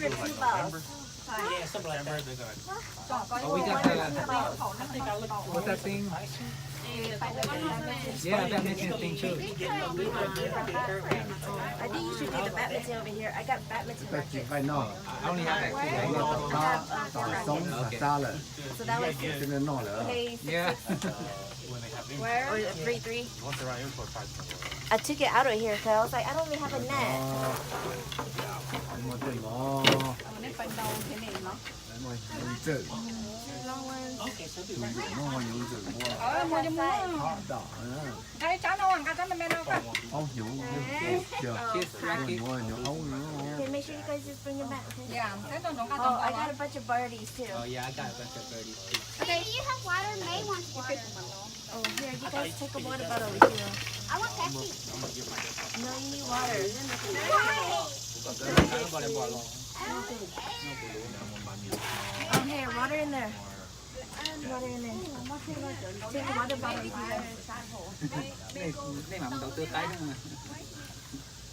or two balls? Yeah, something like that. Oh, we got I think I looked what's that thing? Yeah, that makes it thing too. I think you should do the badminton over here. I got badminton ta chỉ rackets. phải nó I only have that two. nó ta sống là xa rồi So that was cho nên nó là okay, Yeah. where? Or 3-3. I took it out of here because I was like, I don't even have a net. một cái nó mọi người chữ Long ones. Okay, so do nó mọi người chữ mua họ đỏ nữa Cái cháu nó ăn cái cháu mẹ nó cái. ông hiểu chưa Kiss racket. mua nhiều ông nữa Okay, make sure you guys just bring it back. Okay? Dạ, cái tôi cái Oh, I got a bunch of birdies too. Oh yeah, I got a bunch of birdies too. Okay, do you have water? May wants water. Oh, here, you guys take a water bottle over here. I want Pepsi. No, you need water. Oh, here, water in there. Water in there. Take a water bottle with you guys. Đây mà mình đầu tư cái đúng không?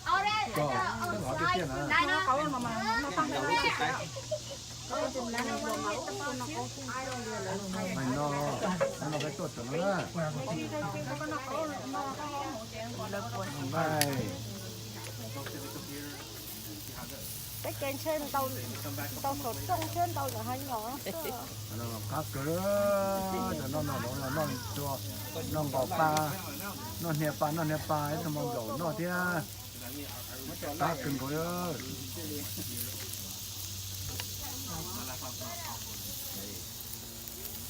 All right. có cái cái kia nữa Dino. Cậu mà nó tăng Đầu tư cái. mày nó cái tốt rồi nữa mày Cái trên tàu sột trong trên tàu là hai nhỏ. nó cá cửa rồi nó cho nó gọt ba nó nẹp ba ấy thằng mong dầu nó thế cá cứng coi ơi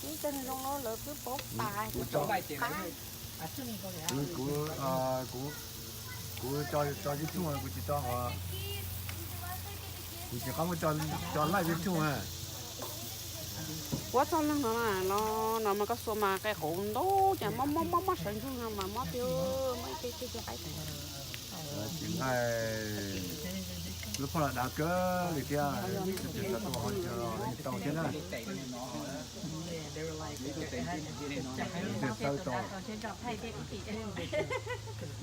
Cái trên trong nó lỡ cứ bóp bài. Chỗ vay tiền. của cho cái chung của chị cho họ của chị có một cho lại cái chung à quá xong nó mà nó mà có số mà cái hồn đó chả mất sản xuất mà mất tiêu mấy cái cái chị này lúc họ đã cỡ thì kia thì là tôi hỏi cho tàu thế này tàu tàu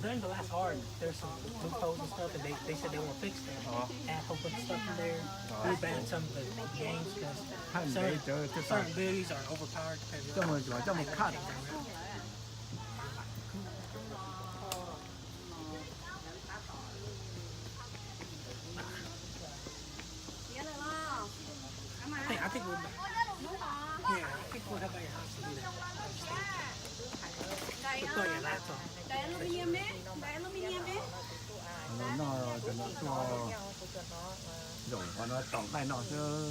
during the last hard, there's some loopholes and stuff, and they said they won't fix them. Apple put stuff in there. We banned some of the games because certain biddies are overpowered. cho một khát I think we're back. Yeah, I think we'll have at your house to do that. Put on your laptop. Cái aluminum đấy, cái aluminum đấy. nó cho nó cho rồi và nó tổng tay nó chứ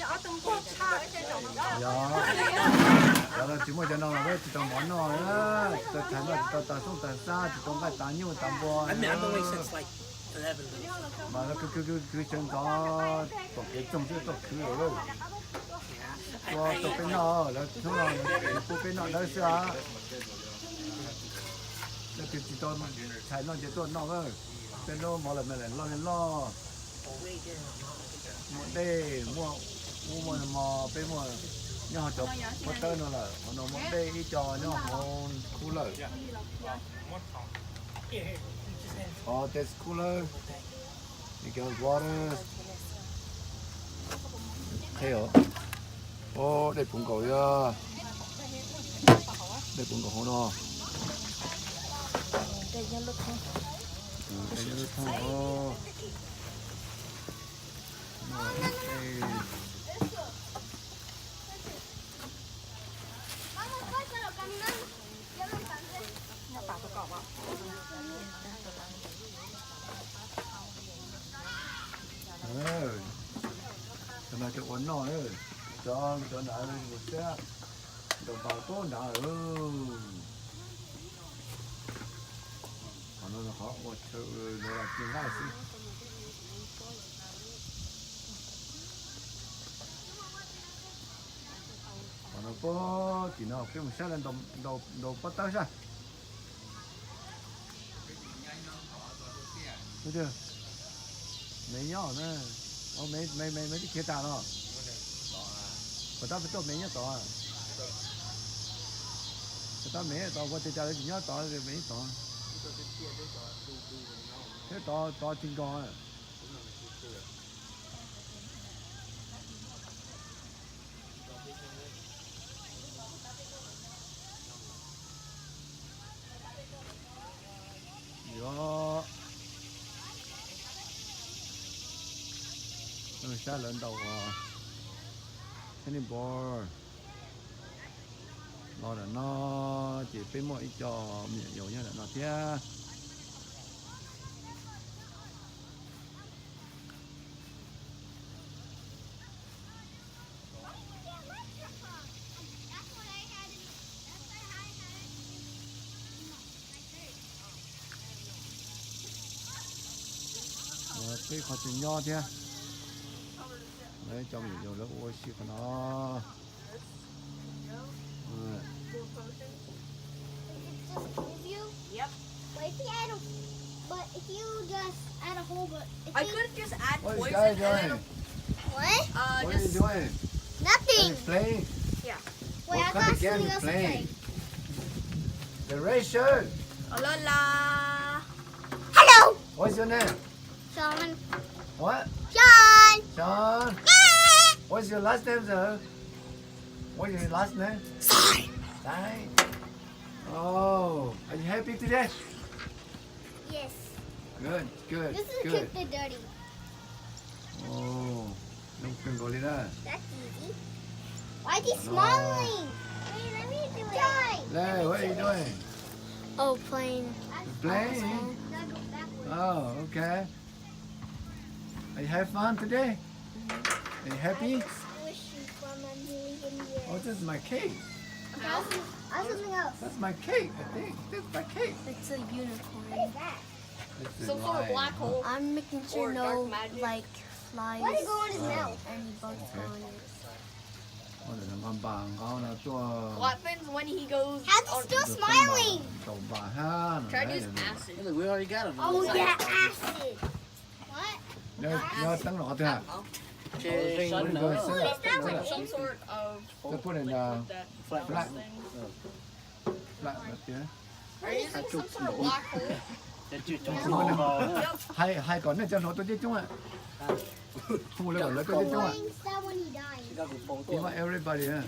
Ở tầng cột xa ở trên đầu đó. đó là chỉ một cho nó là với chỉ tao món nó đó tao thấy là tao xuống tao xa chỉ tao cái tao nhiều tao bò I mean, I've been waiting since like 11. mà nó cứ chân có tổ cái trông chứ tổ cứ ở đâu có tổ cái nó là chúng nó tổ cái nó đó sao nó chỉ tao thấy nó chỉ tao nó thôi cái nó mà là mình lo một đây mua mà bên mua nhỏ chụp một tên nó là nó một đây đi trò nó hồn cooler oh that's cooler you got water thấy không oh đây cũng có ya đây cũng có hồn nó Đây nhá, look không? đây nó không Vamos, pásalo caminando. Ya me cansé. mà cho uốn nó nữa cho nó một cái đồ bảo tốt đã còn nó khó một sự là tiếng ngay xí còn nó có chỉ nó cái một lần đầu bắt tay ra thấy chưa mấy nhỏ nữa mấy cái kia ta đó người ta phải tốt mấy nhá to người ta mấy to qua chơi chơi nhá to rồi mấy to thế to trên con đó nó xa lên đầu thế nên bò nó là nó chỉ biết mỗi cho miệng nhiều như là nó thế cái khó chịu nho thế đấy cho mình nhiều lớp oxy của nó Yep. But if you add a, but if you just add a whole, but if I you, could just add what is poison guy and then doing what? what are you just doing Nothing. playing Wait, what I kind got of game something you else to playing say. the red shirt Alola. Hello, what's your name Sean. what Sean. Sean what's your last name sir what's your last name Sai oh are you happy today Yes. good This is good keep the dirty. oh don't can go there That's easy. Why is he smiling? Wait, let me do it. Hey, what are you doing Oh, playing. playing oh okay are you have fun today are you happy Squishy from a million years. oh this is my cake That's something else. that's my cake I think this is my cake It's a unicorn. What is that? this is Some sort of mine. black hole. I'm making sure Or no dark magic. like flies. Why did it go in his mouth? Any bugs Okay. go in it. Có thể là ngon bằng có là cho What happens when he goes How's he on still được smiling? đầu bà ha try to use acid? We already got him. Oh yeah, acid. What? nhớ tấn lọ thôi hả Sân rồi nữa. sẽ Like some sort of sẽ put in that black thing. black tiếng Are you using some sort of black hole? hai còn nữa cho nó tôi chết chúng ạ không lấy lấy tôi chết chúng ạ Flames that when he dies. nhưng mà everybody ha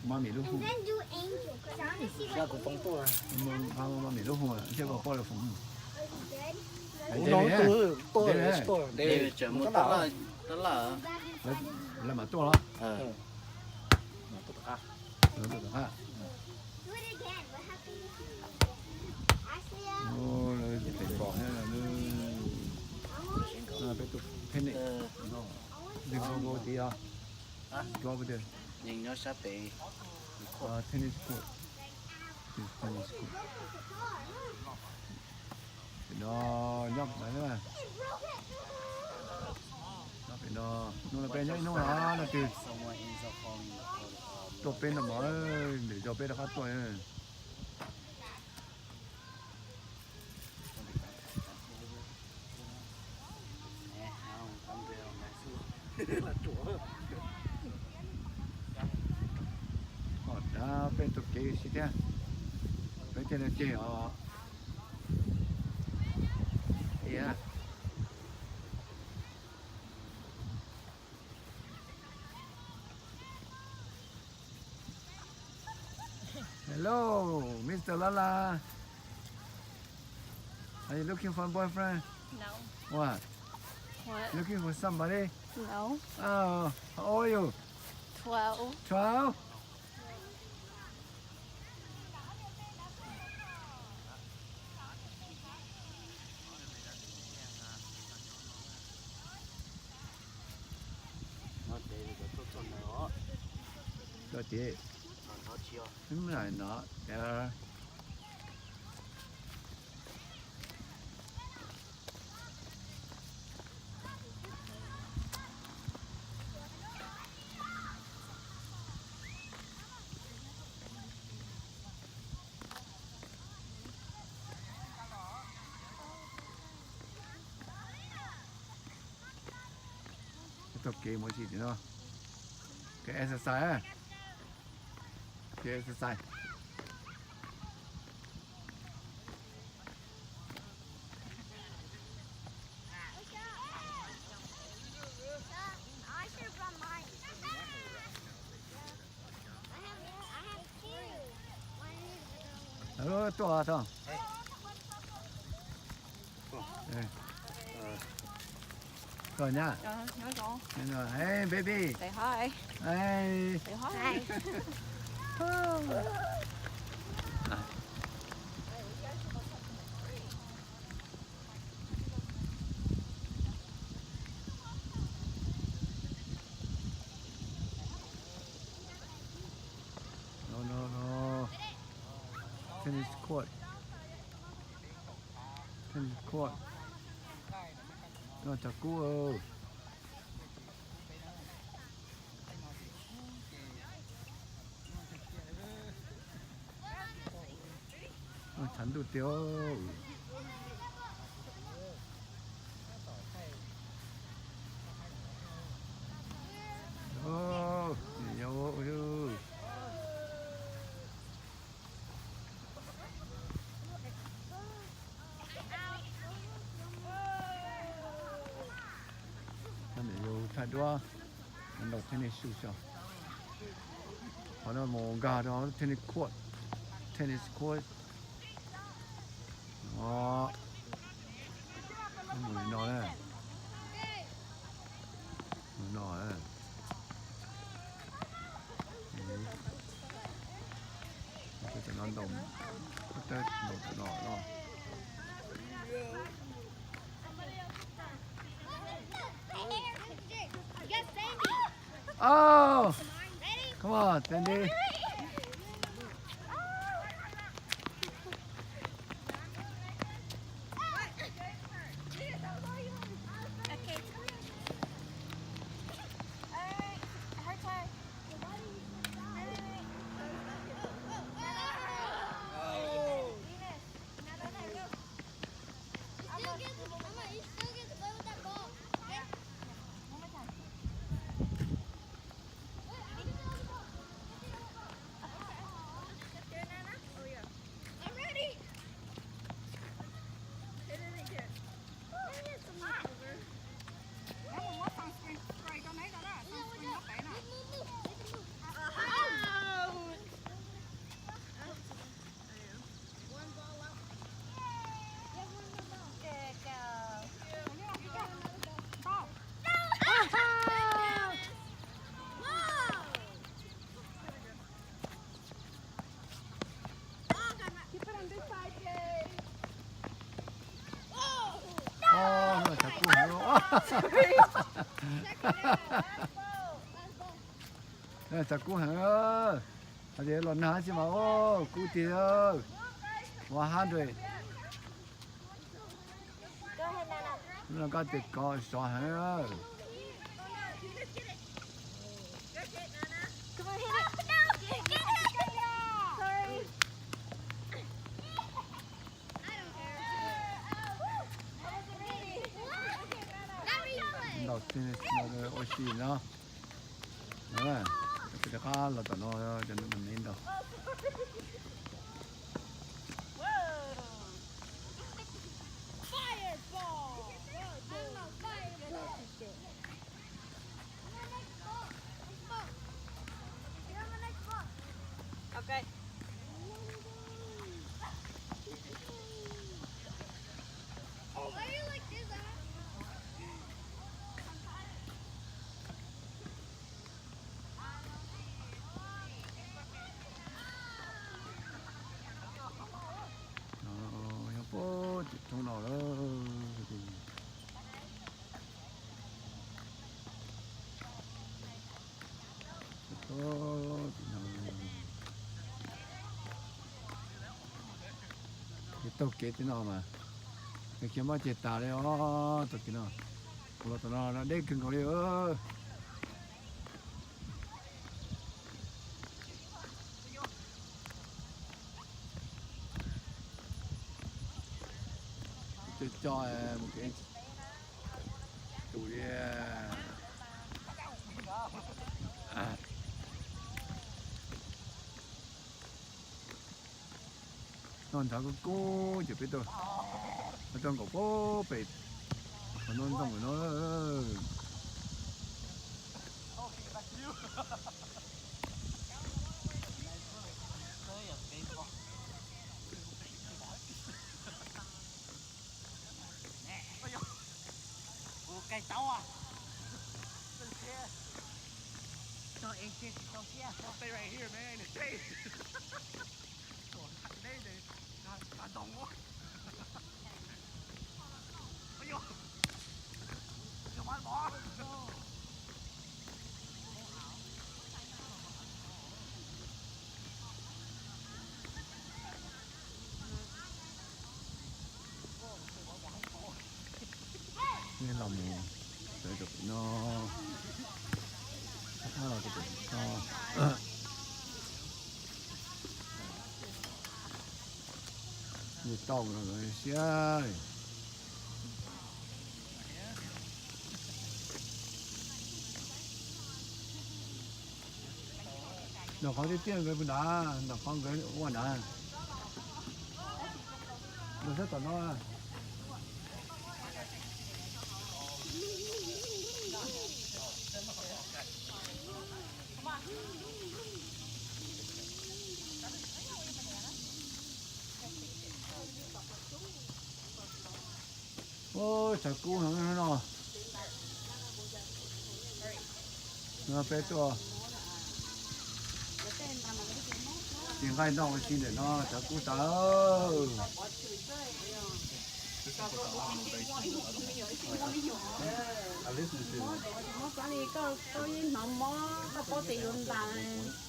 mà mì lúc And then do angel. Cause I want to see like mà mì lúc không à chứ có bao giờ phụng is he dead? Đây chở một đó là là mà to lắm Do it again. What happened? Acid. ô là phải bỏ hay là nó phải tụt thế này đừng có tí à cho bây giờ nhìn nó sắp bị tennis court tennis court nó nhóc đấy mà nó phải nó là bên nhóc nó là từ cho bên là mới để cho bên là phát tuổi còn đã bên tụi kia xí thế bên trên là chơi ở yeah hello Mr. Lala are you looking for a boyfriend No. what What? looking for somebody No. oh how old are you 12. 12 cho chị đúng rồi nó tập kì mỗi gì nữa cái exercise cái exercise tua thôi. Rồi nha. Nhớ con. Rồi, hey baby. Say hi. Hey. Say hi. No. Tennis court. Tennis court. Nó chả cú ơi. Nó chắn đủ tiêu. Yo. Thật đó, mình đọc tennis shoe sao? Họ nói mồ gà đó tennis court. Đó, mùi nó đấy, cái cho nó đồng, cái tết nó. Oh, come on, Sandy. Nó chả cú nữa. Nó chả cú hả? Ở đây lần hả chứ mà ô cú tiêu. 100. Nó có thể có số hả? Đầu tiên là oxy nó. Đấy, cái khá là tao nói cho nên mình đâu. Okay. Trong nào đó thì tao kể thế nào mà cái kia mà chết ta đấy ó tao kể nào còn tao nó đây cần có đi ơ cho một cái tủ đi non thằng cô chụp biết tôi nó trong cổ phố bệt non trong rồi nó cái cháu à cho em kia cho kia Stay right here, man. Stay. Đây để cả đồng quá. Ôi dồi. Không ăn bỏ. Cái lòng để được nó nó là cái nó như tàu rồi xe nó có cái tiền cái đá nó có cái quan đá nó rất là nó ôi trời cú nó bé to tiền gai nó xin để nó trời cú tao Nó có đi có nó mó có tiền luôn ta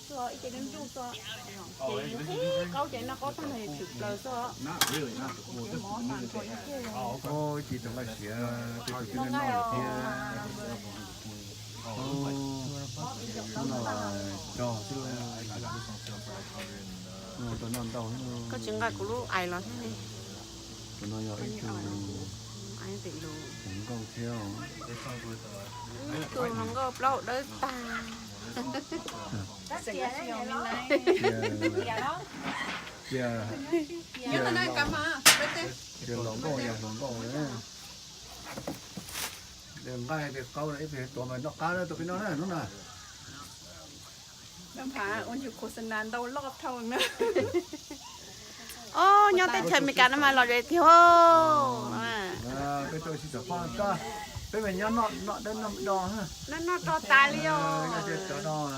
so ít đến chút so câu chuyện nó có thằng này thực là so ôi chị tao lại xỉa tôi cứ nên nói kia nó là trò chứ tụi nó đâu có chuyện cái của lúc ai lo thế này tụi nó giờ ít từ ai tiền đồ cũng câu theo tôi không có lâu đỡ ta giờ Nhưng mà này cầm à, bên đây. giờ lỏng cổ đấy đừng ngay cái câu đấy về tụi mình nó cá đấy tụi nó này nó này Năm phá, ôn chụp khổ sân đàn đâu lọt thâu nữa. ô nhau tên trời mình cả nó mà lọt rồi thiếu cái tôi chỉ phải cho cái mình nhớ nó đến nó đo ha nó to tài liêu nó cho đo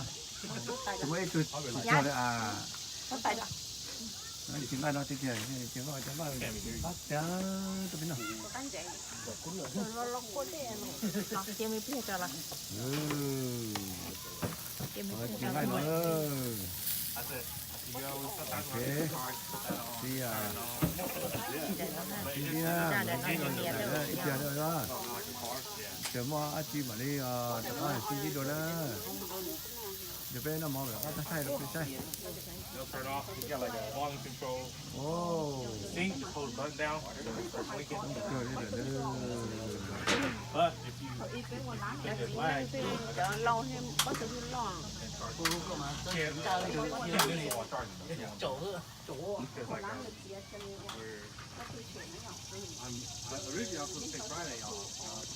chúng ấy tôi cho đấy à Nó tại đó. nó chỉ ngay nó tiếng gì tiếng gọi bắt giá tôi biết nào Chị mới biết cho là tiếng ngay nó ok đi à đi à ít tiền rồi đó chờ mà ăn chi mà đi tao nói xin đi đồ đó giờ bên nó mò được có thay được cái thay Start off, you got like a volume control. oh Sync, just hold the button down. Start blinking. rồi But if you hit this lag, lâu thêm có sự lo can't really charge it. chỗ Because like we're originally I was supposed to take Friday off